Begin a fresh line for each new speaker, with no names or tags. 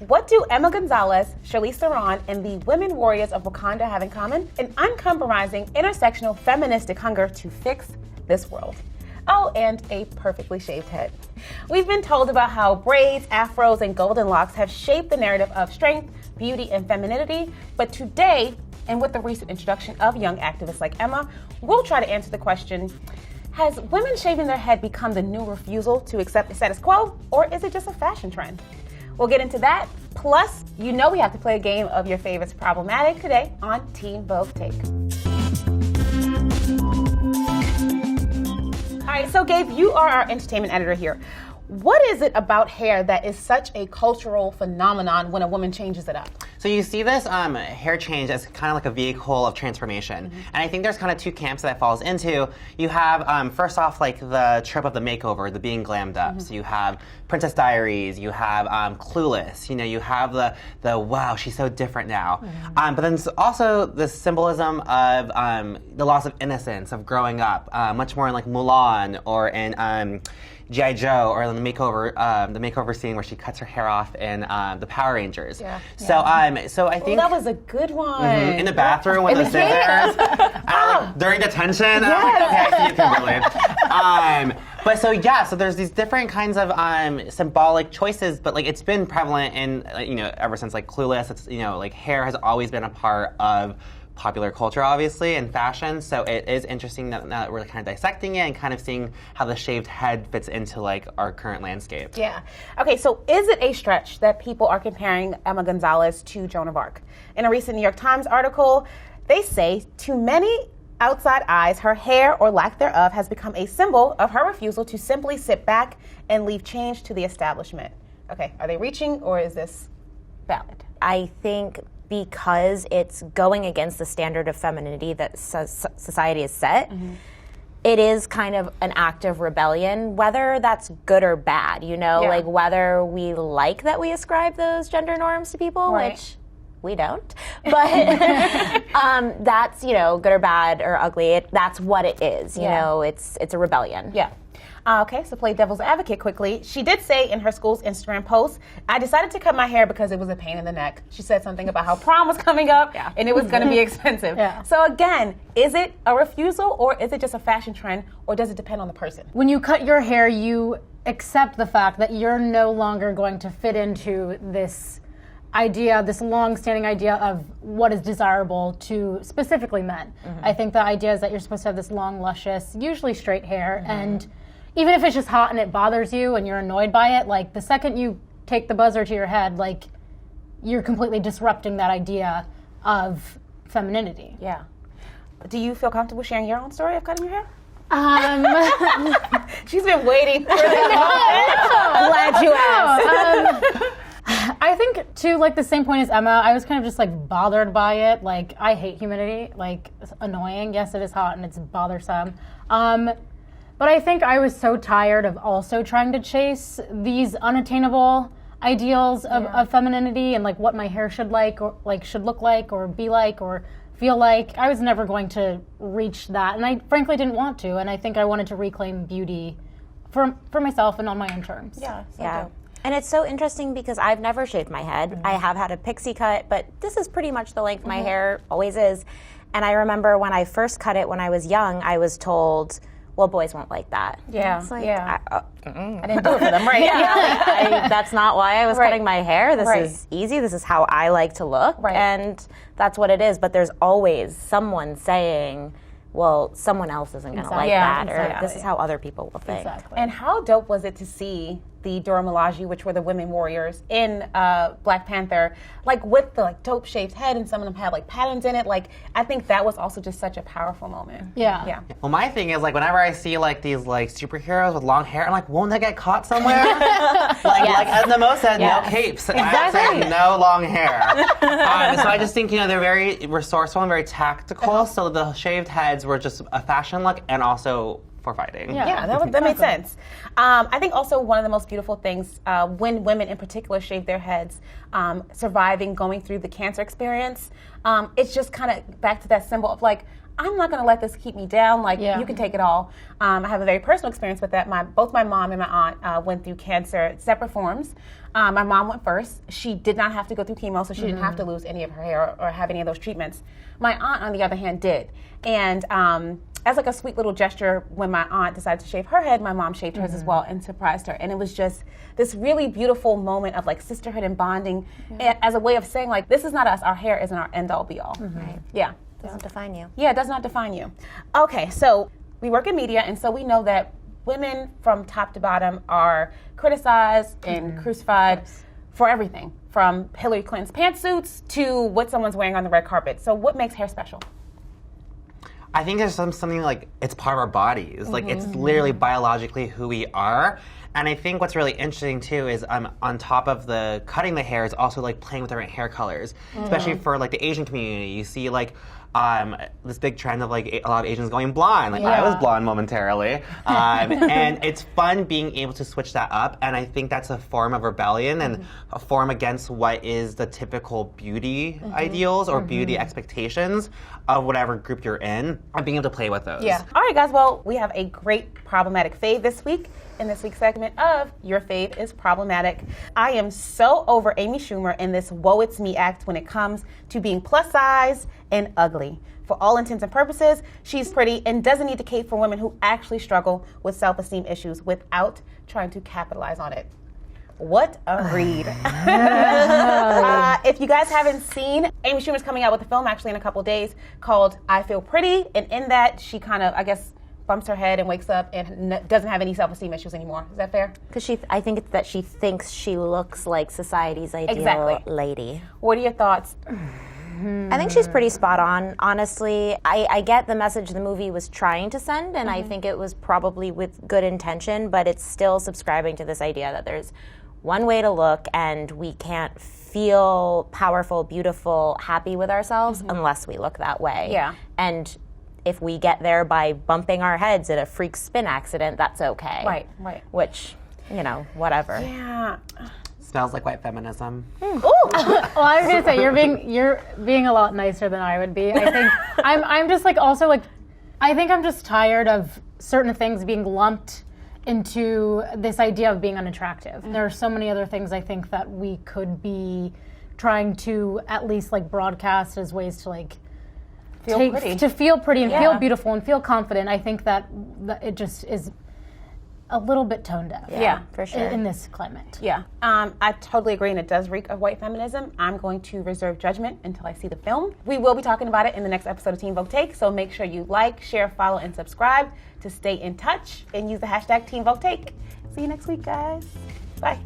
What do Emma Gonzalez, Charlize Theron, and the women warriors of Wakanda have in common? An uncompromising, intersectional, feministic hunger to fix this world. Oh, and a perfectly shaved head. We've been told about how braids, afros, and golden locks have shaped the narrative of strength, beauty, and femininity, but today, and with the recent introduction of young activists like Emma, we'll try to answer the question, has women shaving their head become the new refusal to accept the status quo, or is it just a fashion trend? We'll get into that, plus, you know we have to play a game of your favorites problematic today on Teen Vogue Take. All right, so Gabe, you are our entertainment editor here. What is it about hair that is such a cultural phenomenon when a woman changes it up?
So you see this hair change as kind of like a vehicle of transformation. Mm-hmm. And I think there's kind of two camps that falls into. You have, first off, like the trope of the makeover, the being glammed up. Mm-hmm. So you have Princess Diaries, you have Clueless, you have the wow, she's so different now. Mm-hmm. But then there's also the symbolism of the loss of innocence, of growing up, much more in like Mulan or in G.I. Joe, or the makeover scene where she cuts her hair off in the Power Rangers. Yeah. So I think
that was a good one.
Mm-hmm, in the bathroom with the scissors, during detention. Yes. Okay, you can relate. But so there's these different kinds of symbolic choices, but like it's been prevalent in ever since like Clueless. It's like hair has always been a part of popular culture, obviously, and fashion. So it is interesting that we're kind of dissecting it and kind of seeing how the shaved head fits into like our current landscape.
Yeah. Okay, so is it a stretch that people are comparing Emma Gonzalez to Joan of Arc? In a recent New York Times article, they say, to many outside eyes, her hair, or lack thereof, has become a symbol of her refusal to simply sit back and leave change to the establishment. Okay, are they reaching, or is this valid?
I think because it's going against the standard of femininity that society has set, mm-hmm. It is kind of an act of rebellion, whether that's good or bad, like whether we like that we ascribe those gender norms to people, right. Which we don't, but that's, good or bad or ugly, that's what it is, it's a rebellion.
Yeah. Okay, so play devil's advocate quickly. She did say in her school's Instagram post, I decided to cut my hair because it was a pain in the neck. She said something about how prom was coming up and it was going to be expensive. Yeah. So again, is it a refusal, or is it just a fashion trend, or does it depend on the person?
When you cut your hair, you accept the fact that you're no longer going to fit into this idea, this long-standing idea of what is desirable to specifically men. Mm-hmm. I think the idea is that you're supposed to have this long, luscious, usually straight hair, mm-hmm. and even if it's just hot and it bothers you and you're annoyed by it, like the second you take the buzzer to your head, like you're completely disrupting that idea of femininity.
Yeah. Do you feel comfortable sharing your own story of cutting your hair? She's been waiting for that. Glad you asked.
I think to like the same point as Emma, I was kind of just like bothered by it. Like I hate humidity. Like it's annoying. Yes, it is hot and it's bothersome. But I think I was so tired of also trying to chase these unattainable ideals of femininity and like what my hair should should look like or be like or feel like. I was never going to reach that, and I frankly didn't want to. And I think I wanted to reclaim beauty for myself and on my own terms.
Yeah.
Dope. And it's so interesting because I've never shaved my head. Mm-hmm. I have had a pixie cut, but this is pretty much the length my hair always is. And I remember when I first cut it when I was young, I was told, well, boys won't like that.
Yeah,
it's like,
I didn't do it for them, right?
That's not why I was cutting my hair. This is easy. This is how I like to look, and that's what it is. But there's always someone saying, well, someone else isn't going to like that, or this is how other people will think.
Exactly. And how dope was it to see the Dora Milaje, which were the women warriors in Black Panther, like with the like dope shaved head, and some of them had like patterns in it. Like I think that was also just such a powerful moment.
Yeah.
Well, my thing is like whenever I see like these like superheroes with long hair, I'm like, won't they get caught somewhere? like Edna Moe said, no capes. Exactly. I said no long hair. So I just think they're very resourceful and very tactical. So the shaved heads were just a fashion look and also for fighting.
Yeah, that made sense. I think also one of the most beautiful things when women in particular shave their heads, surviving going through the cancer experience, it's just kind of back to that symbol of like, I'm not going to let this keep me down. Like,
Yeah.
you can take it all. I have a very personal experience with that. Both my mom and my aunt went through cancer in separate forms. My mom went first. She did not have to go through chemo, so she didn't have to lose any of her hair or have any of those treatments. My aunt, on the other hand, did. And as like a sweet little gesture, when my aunt decided to shave her head, my mom shaved hers as well and surprised her. And it was just this really beautiful moment of like sisterhood and bonding as a way of saying like, this is not us. Our hair isn't our end all be all.
Right.
Yeah.
Doesn't define you.
Yeah, it does not define you. Okay, so we work in media, and so we know that women from top to bottom are criticized and crucified for everything, from Hillary Clinton's pantsuits to what someone's wearing on the red carpet. So what makes hair special?
I think there's something like it's part of our bodies. Like it's literally biologically who we are. And I think what's really interesting too is on top of the cutting the hair is also like playing with different hair colors, especially for like the Asian community. You see like this big trend of like a lot of Asians going blonde. Like I was blonde momentarily, and it's fun being able to switch that up. And I think that's a form of rebellion and a form against what is the typical beauty ideals or beauty expectations of whatever group you're in, and being able to play with those.
Yeah. All right, guys. Well, we have a great problematic fave this week. In this week's segment of Your Fave is Problematic. I am so over Amy Schumer in this Woe It's Me act when it comes to being plus size and ugly. For all intents and purposes, she's pretty and doesn't need to cape for women who actually struggle with self-esteem issues without trying to capitalize on it. What a read. If you guys haven't seen, Amy Schumer's coming out with a film actually in a couple days called I Feel Pretty. And in that, she kind of, I guess, bumps her head and wakes up and doesn't have any self-esteem issues anymore. Is that fair?
Because I think it's that she thinks she looks like society's ideal lady.
What are your thoughts?
I think she's pretty spot on, honestly. I get the message the movie was trying to send, and I think it was probably with good intention, but it's still subscribing to this idea that there's one way to look and we can't feel powerful, beautiful, happy with ourselves unless we look that way.
Yeah.
And if we get there by bumping our heads at a freak spin accident, that's okay.
Right.
Which, whatever.
Yeah.
Smells like white feminism.
Ooh.
Well, I was gonna say you're being a lot nicer than I would be. I think I'm just like also like I think I'm just tired of certain things being lumped into this idea of being unattractive. There are so many other things I think that we could be trying to at least like broadcast as ways to like
Feel pretty.
To feel pretty and feel beautiful and feel confident. I think that it just is a little bit tone deaf.
Yeah,
for sure.
In this climate.
Yeah, I totally agree, and it does reek of white feminism. I'm going to reserve judgment until I see the film. We will be talking about it in the next episode of Teen Vogue Take, so make sure you like, share, follow, and subscribe to stay in touch, and use the hashtag Teen Vogue Take. See you next week, guys. Bye.